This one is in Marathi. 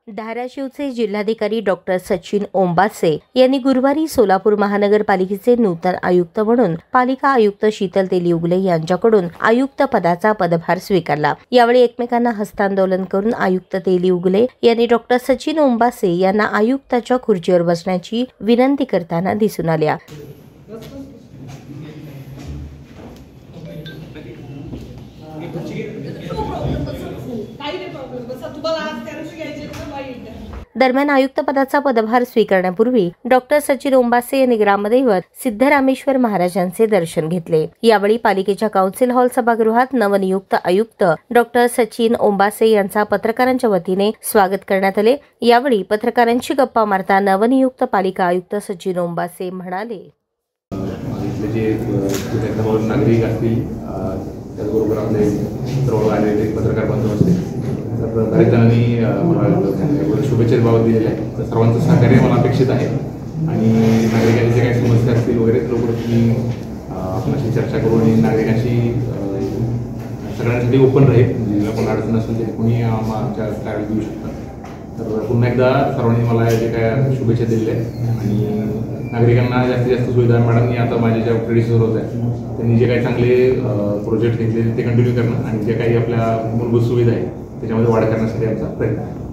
धाराशिवचे जिल्हाधिकारी डॉक्टर सचिन ओंबासे यांनी गुरुवारी सोलापूर महानगरपालिकेचे नूतन आयुक्त म्हणून पालिका आयुक्त शीतल तेलीउगले यांच्याकडून आयुक्त पदाचा पदभार स्वीकारला। यावेळी एकमेकांना हस्तांदोलन करून आयुक्त तेलीउगले यांनी डॉक्टर सचिन ओंबासे यांना आयुक्ताच्या खुर्चीवर बसण्याची विनंती करताना दिसून आल्या। दरम्यान आयुक्त पदाचा पदभार स्वीकारण्यापूर्वी डॉक्टर सचिन ओंबासे यांनी ग्रामदैवत सिद्धरामेश्वर महाराजांचे दर्शन घेतले। यावेळी पालिकेच्या काउन्सिल हॉल सभागृहात नवनियुक्त आयुक्त डॉक्टर सचिन ओंबासे यांचा पत्रकारांच्या वतीने स्वागत करण्यात आले। यावेळी पत्रकारांशी गप्पा मारता नवनियुक्त पालिका आयुक्त सचिन ओंबासे म्हणाले, नागरिक असतील त्याचबरोबर आपले सर्व आलेले पत्रकार बांधव असतील तर बऱ्याच जणांनी शुभेच्छा बाबत दिलेल्या आहेत। तर सर्वांचं सहकार्य मला अपेक्षित आहे आणि नागरिकांची जे काही समस्या असतील वगैरे लवकरच मी आपल्याशी चर्चा करू आणि नागरिकांशी सगळ्यांसाठी ओपन राहील। म्हणजे कोण अडचण असेल तरी कोणी आमच्या कार्यालयात येऊ शकतात। तर पुन्हा एकदा सर्वांनी मला जे काय शुभेच्छा दिलेल्या आहेत आणि नागरिकांना जास्तीत जास्त सुविधा मॅडमनी आता माझे ज्या प्रेडिसेसर होत आहेत त्यांनी जे काही चांगले प्रोजेक्ट घेतले ते कंटिन्यू करणं आणि जे काही आपल्या मूलभूत सुविधा आहे त्याच्यामध्ये वाढ करण्यासाठी आमचा प्रयत्न आहे।